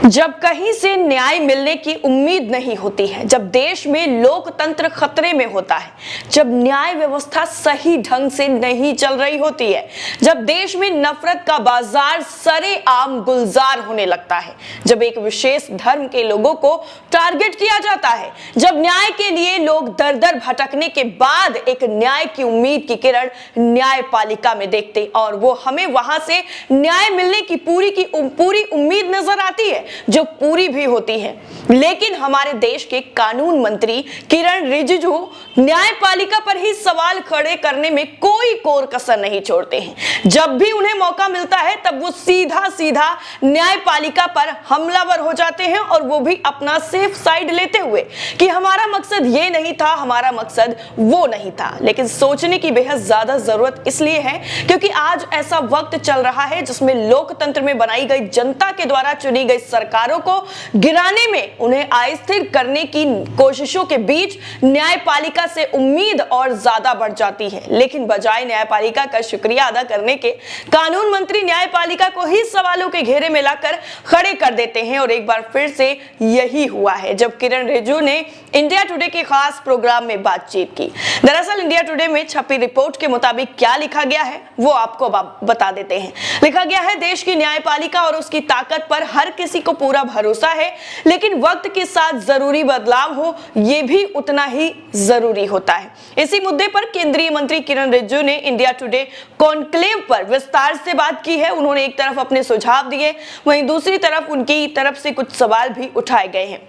जब कहीं से न्याय मिलने की उम्मीद नहीं होती है, जब देश में लोकतंत्र खतरे में होता है, जब न्याय व्यवस्था सही ढंग से नहीं चल रही होती है, जब देश में नफरत का बाजार सरेआम गुलजार होने लगता है, जब एक विशेष धर्म के लोगों को टारगेट किया जाता है, जब न्याय के लिए लोग दर दर भटकने के बाद एक न्याय की उम्मीद की किरण न्यायपालिका में देखते और वो हमें वहां से न्याय मिलने की पूरी उम्मीद नजर आती है, जो पूरी भी होती है। लेकिन हमारे देश के कानून मंत्री किरण रिजिजू न्यायपालिका पर ही सवाल खड़े करने में कोई कोर कसर नहीं छोड़ते हैं। जब भी उन्हें मौका मिलता है तब वो सीधा सीधा न्यायपालिका पर हमलावर हो जाते हैं, और वो भी अपना सेफ साइड लेते हुए कि हमारा मकसद ये नहीं था, हमारा मकसद वो नहीं था। लेकिन सोचने की बेहद ज्यादा जरूरत इसलिए है क्योंकि आज ऐसा वक्त चल रहा है जिसमें लोकतंत्र में बनाई गई जनता के द्वारा चुनी गई सरकारों को गिराने में, उन्हें अस्थिर करने की कोशिशों के बीच न्यायपालिका से उम्मीद और ज्यादा बढ़ जाती है। लेकिन बजाय न्यायपालिका का शुक्रिया अदा करने के, कानून मंत्री न्यायपालिका को ही सवालों के घेरे में लाकर खड़े कर देते हैं। और एक बार फिर से यही हुआ है जब किरण रिजिजू ने इंडिया टुडे के खास प्रोग्राम में बातचीत की। दरअसल इंडिया टुडे में छपी रिपोर्ट के मुताबिक क्या लिखा गया है वो आपको बता देते हैं। लिखा गया है, देश की न्यायपालिका और उसकी ताकत पर हर किसी को पूरा भरोसा है, लेकिन वक्त के साथ जरूरी बदलाव हो ये भी उतना ही जरूरी होता है। इसी मुद्दे पर केंद्रीय मंत्री किरण रिजिजू ने इंडिया टुडे कॉन्क्लेव पर विस्तार से बात की है। उन्होंने एक तरफ अपने सुझाव दिए, वहीं दूसरी तरफ उनकी तरफ से कुछ सवाल भी उठाए गए हैं।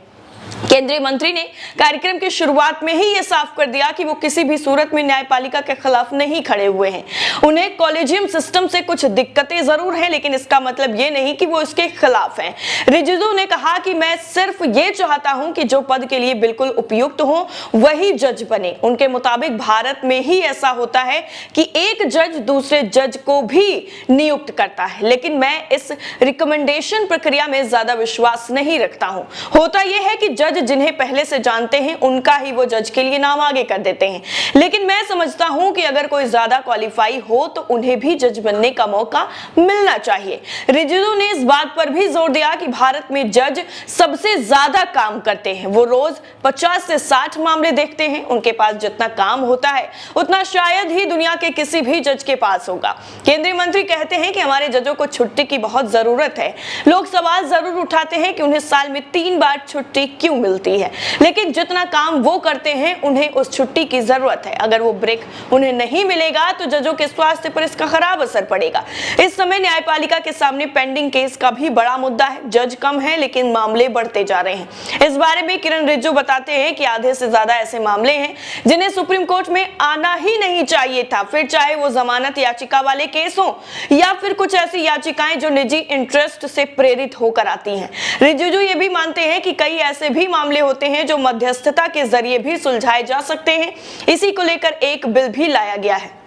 केंद्रीय मंत्री ने कार्यक्रम की शुरुआत में ही यह साफ कर दिया कि वो किसी भी सूरत में न्यायपालिका के खिलाफ नहीं खड़े हुए हैं। उन्हें कॉलेजियम सिस्टम से कुछ दिक्कतें जरूर हैं, लेकिन इसका मतलब ये नहीं कि वो इसके खिलाफ हैं। रिजिजू ने कहा कि मैं सिर्फ ये चाहता हूं कि जो पद के लिए बिल्कुल उपयुक्त हो वही जज बने। उनके मुताबिक भारत में ही ऐसा होता है कि एक जज दूसरे जज को भी नियुक्त करता है, लेकिन मैं इस रिकमेंडेशन प्रक्रिया में ज्यादा विश्वास नहीं रखता हूं। होता यह है कि जज जिन्हें पहले से जानते हैं उनका ही वो जज के लिए नाम आगे कर देते हैं, लेकिन मैं समझता हूं कि अगर कोई ज्यादा क्वालिफाई हो तो उन्हें भी जज बनने का मौका मिलना चाहिए। रिजिजू ने इस बात पर भी जोर दिया कि भारत में जज सबसे ज्यादा काम करते हैं। वो रोज 50 से 60 मामले देखते हैं। उनके पास जितना काम होता है उतना शायद ही दुनिया के किसी भी जज के पास होगा। केंद्रीय मंत्री कहते हैं कि हमारे जजों को छुट्टी की बहुत जरूरत है। लोग सवाल जरूर उठाते हैं कि उन्हें साल में 3 बार छुट्टी क्यों मिलती है, लेकिन जितना काम वो करते हैं उन्हें उस छुट्टी की जरूरत है। अगर वो ब्रेक उन्हें नहीं मिलेगा तो जजों के स्वास्थ्य पर इसका खराब असर पड़ेगा। इस समय न्यायपालिका के सामने पेंडिंग केस का भी बड़ा मुद्दा है। जज कम है लेकिन मामले बढ़ते जा रहे हैं। इस बारे में किरण रिजिजू बताते हैं कि आधे से ज्यादा ऐसे मामले हैं जिन्हें सुप्रीम कोर्ट में आना ही नहीं चाहिए था, फिर चाहे वो जमानत याचिका वाले केस हो या फिर कुछ ऐसी याचिकाएं जो निजी इंटरेस्ट से प्रेरित होकर आती हैं। रिजिजू ये भी मानते हैं कि कई ऐसे भी मामले होते हैं जो मध्यस्थता के जरिए भी सुलझाए जा सकते हैं। इसी को लेकर एक बिल भी लाया गया है।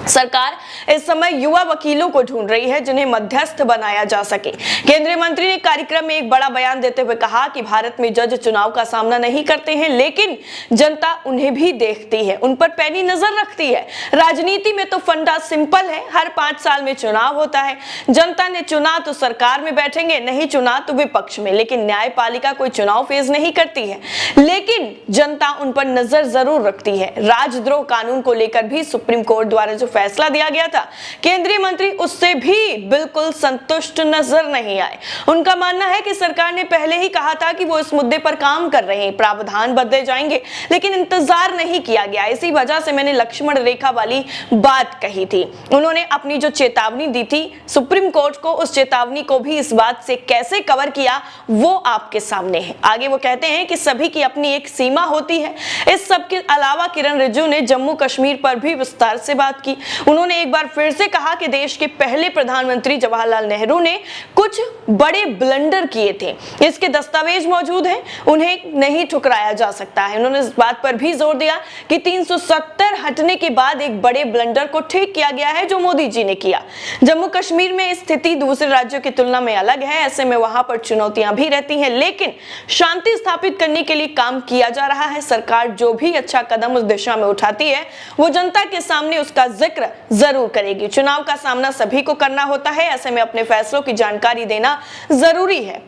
सरकार इस समय युवा वकीलों को ढूंढ रही है जिन्हें मध्यस्थ बनाया जा सके। केंद्रीय मंत्री ने कार्यक्रम में एक बड़ा बयान देते हुए कहा कि भारत में जज चुनाव का सामना नहीं करते हैं, लेकिन जनता उन्हें भी देखती है, उन पर पैनी नजर रखती है। राजनीति में तो फंडा सिंपल है, हर 5 साल में चुनाव होता है। जनता ने चुना तो सरकार में बैठेंगे, नहीं चुना तो विपक्ष में। लेकिन न्यायपालिका कोई चुनाव फेज नहीं करती है, लेकिन जनता उन पर नजर जरूर रखती है। राजद्रोह कानून को लेकर भी सुप्रीम कोर्ट द्वारा जो फैसला दिया गया था, केंद्रीय मंत्री उससे भी बिल्कुल संतुष्ट नजर नहीं आए। उनका मानना है कि सरकार ने पहले ही कहा था कि वो इस मुद्दे पर काम कर रहे हैं, प्रावधान बदले जाएंगे, लेकिन इंतजार नहीं किया गया। इसी वजह से मैंने लक्ष्मण रेखा वाली बात कही थी। उन्होंने अपनी जो चेतावनी दी थी सुप्रीम कोर्ट को, उस चेतावनी को भी इस बात से कैसे कवर किया वो आपके सामने है। आगे वो कहते हैं कि सभी की अपनी एक सीमा होती है। इस सब के अलावा किरण रिजिजू ने जम्मू कश्मीर पर भी विस्तार से बात की। उन्होंने एक बार फिर से कहा कि देश के पहले प्रधानमंत्री जवाहरलाल नेहरू ने कुछ बड़े ब्लंडर किए थे, इसके दस्तावेज मौजूद हैं, उन्हें नहीं ठुकराया जा सकता है। उन्होंने इस बात पर भी जोर दिया कि 370 हटने के बाद एक बड़े ब्लंडर को ठीक किया गया है जो मोदी जी ने किया। जम्मू कश्मीर में स्थिति दूसरे राज्यों की तुलना में अलग है, ऐसे में वहां पर चुनौतियां भी रहती हैं, लेकिन शांति स्थापित करने के लिए काम किया जा रहा है। सरकार जो भी अच्छा कदम उस दिशा में उठाती है वो जनता के सामने उसका जिक्र जरूर करेगी। चुनाव का सामना सभी को करना होता है, ऐसे में अपने फैसलों की जानकारी देना जरूरी है।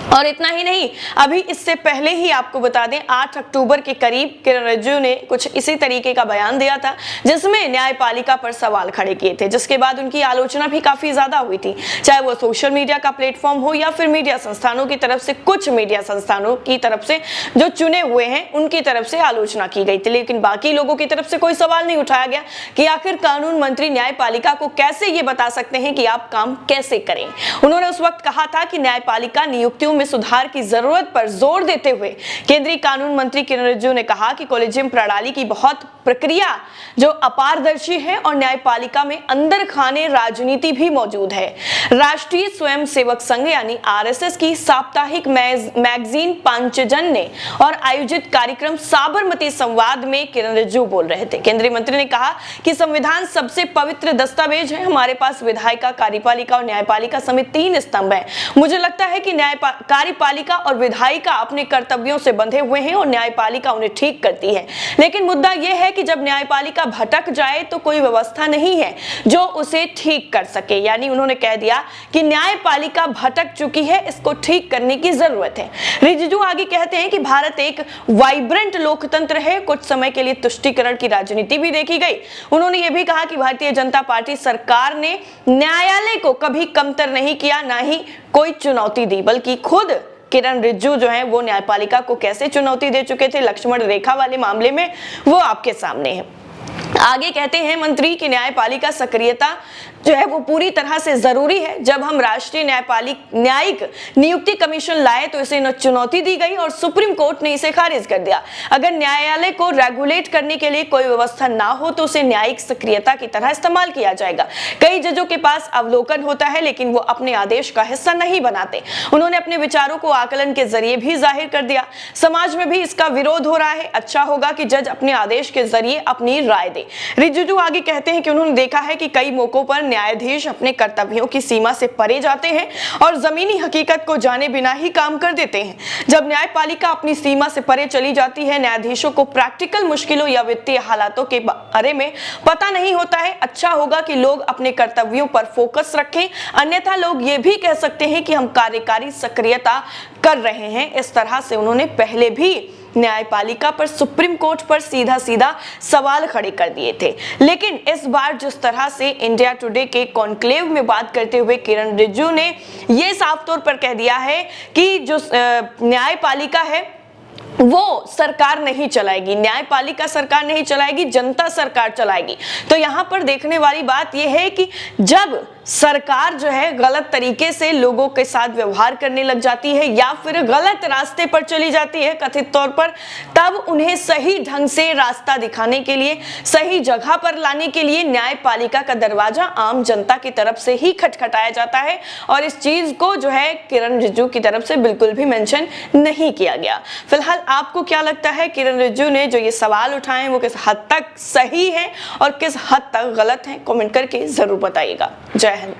और इतना ही नहीं, अभी इससे पहले ही आपको बता दें 8 अक्टूबर के करीब किरण रिजिजू ने कुछ इसी तरीके का बयान दिया था जिसमें न्यायपालिका पर सवाल खड़े किए थे, जिसके बाद उनकी आलोचना भी काफी ज्यादा हुई थी, चाहे वो सोशल मीडिया का प्लेटफॉर्म हो या फिर मीडिया संस्थानों की तरफ से, कुछ मीडिया संस्थानों की तरफ से जो चुने हुए हैं उनकी तरफ से आलोचना की गई थी, लेकिन बाकी लोगों की तरफ से कोई सवाल नहीं उठाया गया कि आखिर कानून मंत्री न्यायपालिका को कैसे ये बता सकते हैं कि आप काम कैसे करें। उन्होंने उस वक्त कहा था कि न्यायपालिका नियुक्तियों में सुधार की जरूरत पर जोर देते हुए केंद्रीय कानून मंत्री किरण रिजिजू ने कहा कि कॉलेजियम प्रणाली की बहुत प्रक्रिया जो अपारदर्शी है और न्यायपालिका में अंदर खाने राजनीति भी मौजूद है। राष्ट्रीय स्वयंसेवक संघ यानी आरएसएस की साप्ताहिक मैगजीन पांचजन ने और आयोजित कार्यक्रम साबरमती संवाद में किरण रिजिजू बोल रहे थे। केंद्रीय मंत्री ने कहा कि संविधान सबसे पवित्र दस्तावेज है, हमारे पास विधायिका, कार्यपालिका और न्यायपालिका समेत 3 स्तंभ है। मुझे लगता है कि कार्यपालिका और विधायिका अपने कर्तव्यों से बंधे हुए हैं और न्यायपालिका उन्हें ठीक करती है, लेकिन मुद्दा यह है कि जब न्यायपालिका भटक जाए तो कोई व्यवस्था नहीं है जो उसे ठीक कर सके। यानी उन्होंने कह दिया कि न्यायपालिका भटक चुकी है, इसको ठीक करने की जरूरत है। रिजिजू आगे कहते हैं कि भारत एक वाइब्रेंट लोकतंत्र है, कुछ समय के लिए तुष्टीकरण की राजनीति भी देखी गई। उन्होंने यह भी कहा कि भारतीय जनता पार्टी सरकार ने न्यायालय को कभी कमतर नहीं किया, ना ही कोई चुनौती दी, बल्कि खुद किरण रिजिजू जो है वो न्यायपालिका को कैसे चुनौती दे चुके थे लक्ष्मण रेखा वाले मामले में, वो आपके सामने है। आगे कहते हैं मंत्री की न्यायपालिका सक्रियता जो है वो पूरी तरह से जरूरी है। जब हम राष्ट्रीय न्यायिक नियुक्ति कमीशन लाए तो इसे चुनौती दी गई और सुप्रीम कोर्ट ने इसे खारिज कर दिया। अगर न्यायालय को रेगुलेट करने के लिए कोई व्यवस्था ना हो तो उसे न्यायिक सक्रियता की तरह इस्तेमाल किया जाएगा। कई जजों के पास अवलोकन होता है लेकिन वो अपने आदेश का हिस्सा नहीं बनाते। उन्होंने अपने विचारों को आकलन के जरिए भी जाहिर कर दिया। समाज में भी इसका विरोध हो रहा है। अच्छा होगा कि जज अपने आदेश के जरिए अपनी राय दे। रिजिजू आगे कहते हैं कि उन्होंने देखा है कि कई मौकों पर न्यायाधीश अपने कर्तव्यों की सीमा से परे जाते हैं और जमीनी हकीकत को जाने बिना ही काम कर देते हैं। जब न्यायपालिका अपनी सीमा से परे चली जाती है, न्यायाधीशों को प्रैक्टिकल मुश्किलों या वित्तीय हालातों के बारे में पता नहीं होता है। अच्छा होगा कि लोग अपने कर्तव्यों पर फोकस रखें, अन्यथा लोग ये भी कह सकते हैं कि हम कार्यकारी सक्रियता कर रहे हैं। इस तरह से उन्होंने पहले भी न्यायपालिका पर सुप्रीम कोर्ट पर सीधा सीधा सवाल खड़े कर दिए थे, लेकिन इस बार जिस तरह से इंडिया टुडे के कॉन्क्लेव में बात करते हुए किरण रिजिजू ने यह साफ तौर पर कह दिया है कि जो न्यायपालिका है वो सरकार नहीं चलाएगी, न्यायपालिका सरकार नहीं चलाएगी, जनता सरकार चलाएगी। तो यहां पर देखने वाली बात यह है कि जब सरकार जो है गलत तरीके से लोगों के साथ व्यवहार करने लग जाती है या फिर गलत रास्ते पर चली जाती है कथित तौर पर, तब उन्हें सही ढंग से रास्ता दिखाने के लिए, सही जगह पर लाने के लिए न्यायपालिका का दरवाजा आम जनता की तरफ से ही खटखटाया जाता है और इस चीज को जो है किरण रिजिजू की तरफ से बिल्कुल भी मेंशन नहीं किया गया। फिलहाल आपको क्या लगता है किरण रिजिजू ने जो ये सवाल उठाए वो किस हद तक सही है और किस हद तक गलत है? कमेंट करके जरूर बताइएगा। जय हिंद।